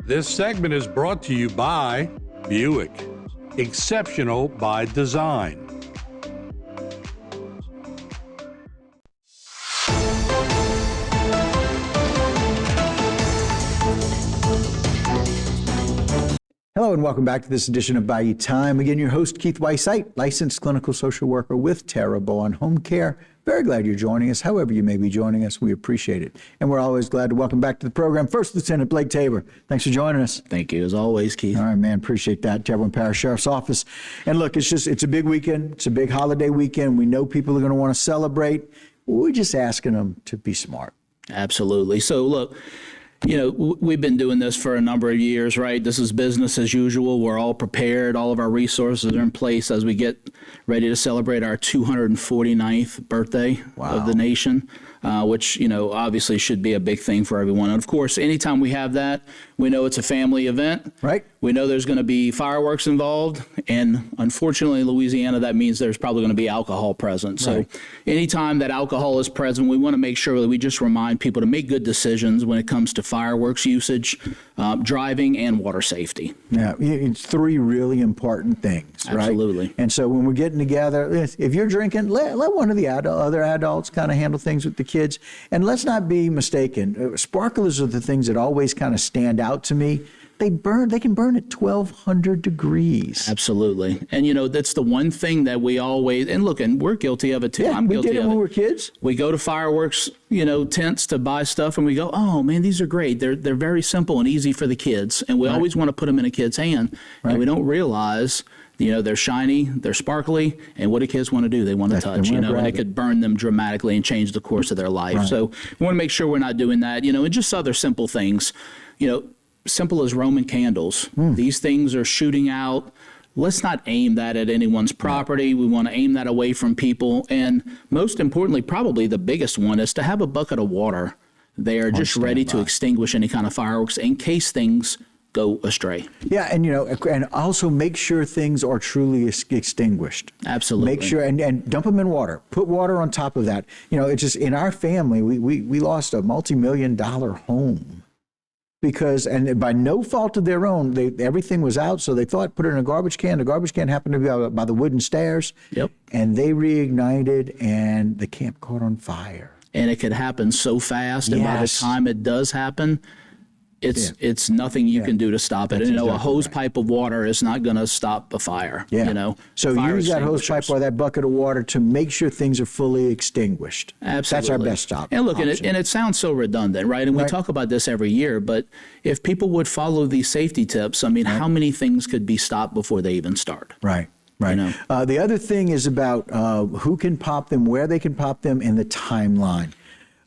This segment is brought to you by Buick. Exceptional by design. Hello and welcome back to this edition of Bayou Time. Again, your host, Keith Weissite, licensed clinical social worker with Terrebonne Home Care. Very glad you're joining us. However you may be joining us, we appreciate it. And we're always glad to welcome back to the program First Lieutenant Blake Tabor. Thanks for joining us. Thank you, as always, Keith. All right, man. Appreciate that. Terrebonne Parish Sheriff's Office. And look, it's a big weekend. It's a big holiday weekend. We know people are going to want to celebrate. We're just asking them to be smart. Absolutely. So, look, you know, we've been doing this for a number of years, right? This is business as usual. We're all prepared. All of our resources are in place as we get ready to celebrate our 249th birthday of the nation, which, you know, obviously should be a big thing for everyone. And, of course, anytime we have that, we know it's a family event. Right. We know there's going to be fireworks involved. And, unfortunately, in Louisiana, that means there's probably going to be alcohol present. So anytime that alcohol is present, we want to make sure that we just remind people to make good decisions when it comes to fireworks usage, driving, and water safety. Yeah, it's three really important things, right? Absolutely. And so when we're getting together, if you're drinking, let one of the other adults kind of handle things with the kids. And let's not be mistaken. Sparklers are the things that always kind of stand out to me. They can burn at 1,200 degrees. Absolutely. And, you know, that's the one thing that we always, and look, and we're guilty of it too. I'm guilty of it. We did it when we were kids. We go to fireworks, you know, tents to buy stuff, and we go, oh, man, these are great. They're very simple and easy for the kids. And we always want to put them in a kid's hand. And we don't realize, you know, they're shiny, they're sparkly, and what do kids want to do? They want to touch, you know, and it could burn them dramatically and change the course of their life. So we want to make sure we're not doing that, you know, and just other simple things, you know, simple as Roman candles. These things are shooting out. Let's not aim that at anyone's property. We want to aim that away from people. And most importantly, probably the biggest one is to have a bucket of water there just ready to extinguish any kind of fireworks in case things go astray. Yeah, and you know, and also make sure things are truly extinguished. Absolutely. Make sure and dump them in water. Put water on top of that. You know, it's just in our family, we lost a multi-million-dollar home. Because, and by no fault of their own, everything was out, so they thought, put it in a garbage can. The garbage can happened to be by the wooden stairs. Yep. And they reignited, and the camp caught on fire. And it could happen so fast, and by the time it does happen, it's nothing you can do to stop it. And, you know, a hose pipe of water is not going to stop a fire. You know, so use that hose pipe or that bucket of water to make sure things are fully extinguished. Absolutely, that's our best stop. And look, and it sounds so redundant, right? And we talk about this every year, but if people would follow these safety tips, I mean, how many things could be stopped before they even start? Right. You know? The other thing is about who can pop them, where they can pop them, and the timeline.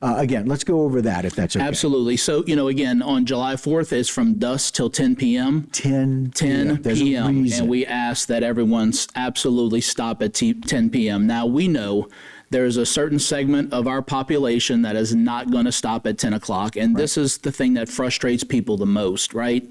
Again, let's go over that if that's okay. Absolutely. So, you know, again, on July 4th, it's from dusk till 10 p.m. 10 p.m. And we ask that everyone absolutely stop at 10 p.m. Now, we know there's a certain segment of our population that is not going to stop at 10 o'clock. And this is the thing that frustrates people the most, right?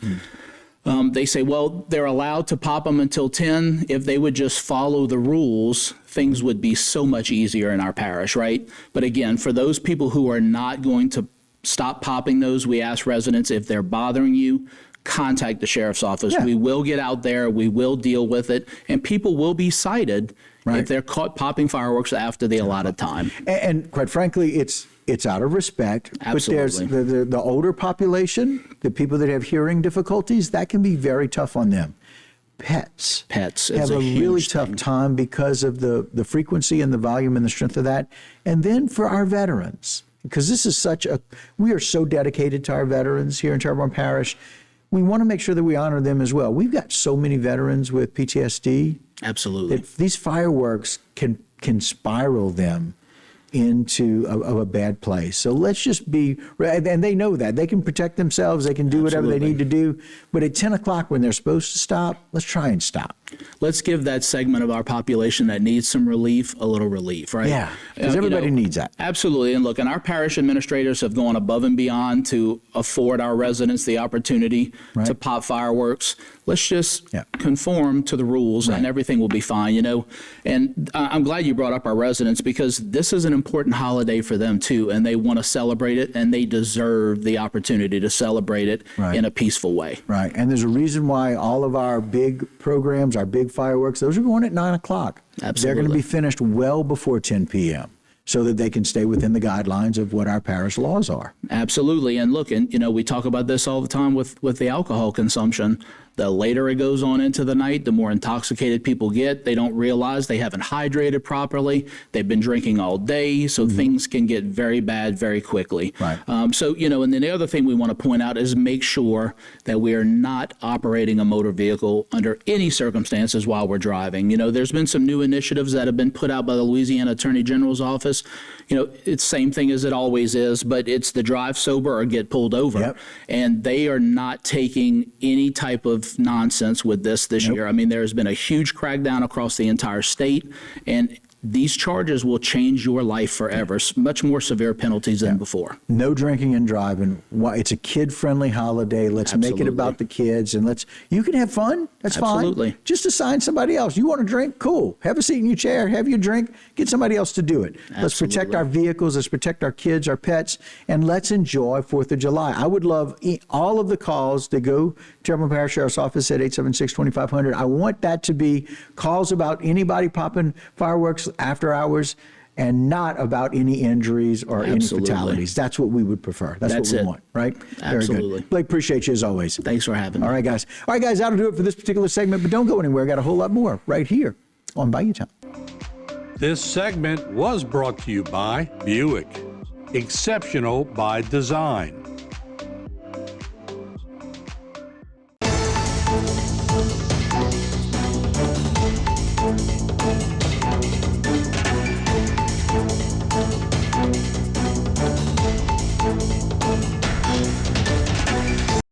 They say, well, they're allowed to pop them until 10. If they would just follow the rules, things would be so much easier in our parish, right? But again, for those people who are not going to stop popping those, we ask residents, if they're bothering you, contact the sheriff's office. We will get out there. We will deal with it. And people will be cited if they're caught popping fireworks after the allotted time. And quite frankly, it's out of respect. Absolutely. But there's the older population, the people that have hearing difficulties, that can be very tough on them. Pets have a really tough time because of the frequency and the volume and the strength of that. And then for our veterans, because this is we are so dedicated to our veterans here in Terrebonne Parish. We want to make sure that we honor them as well. We've got so many veterans with PTSD. Absolutely. That these fireworks can spiral them into a bad place. So let's just be, and they know that. They can protect themselves. They can do whatever they need to do. But at 10 o'clock when they're supposed to stop, let's try and stop. Let's give that segment of our population that needs some relief a little relief, right? Yeah, because everybody needs that. Absolutely. And look, and our parish administrators have gone above and beyond to afford our residents the opportunity to pop fireworks. Let's just conform to the rules and everything will be fine, you know. And I'm glad you brought up our residents because this is an important holiday for them too, and they want to celebrate it, and they deserve the opportunity to celebrate it in a peaceful way. Right. And there's a reason why all of our big programs, our big fireworks, those are going at 9 o'clock. Absolutely. They're going to be finished well before 10 p.m. so that they can stay within the guidelines of what our parish laws are. Absolutely. And look, and we talk about this all the time with the alcohol consumption. The later it goes on into the night, the more intoxicated people get. They don't realize they haven't hydrated properly. They've been drinking all day, so things can get very bad very quickly. Right. So, and then the other thing we want to point out is make sure that we are not operating a motor vehicle under any circumstances while we're driving. There's been some new initiatives that have been put out by the Louisiana Attorney General's office. It's the same thing as it always is, but it's the drive sober or get pulled over. Yep. And they are not taking any type of nonsense with this year. I mean, there has been a huge crackdown across the entire state, and these charges will change your life forever. Much more severe penalties than before. No drinking and driving. It's a kid-friendly holiday. Let's make it about the kids, and you can have fun. That's Absolutely. fine. Just assign somebody else. You want to drink? Cool. Have a seat in your chair. Have your drink. Get somebody else to do it. Let's protect our vehicles. Let's protect our kids, our pets, and let's enjoy 4th of July. I would love all of the calls to go to Terrebonne Parish Sheriff's Office at 876-2500. I want that to be calls about anybody popping fireworks after hours, and not about any injuries or any fatalities. That's what we would prefer. That's what we want, right? Absolutely. Very good. Blake, appreciate you as always. Thanks for having me. All right, guys. That'll do it for this particular segment, but don't go anywhere. Got a whole lot more right here on Bayou Time. This segment was brought to you by Buick. Exceptional by design.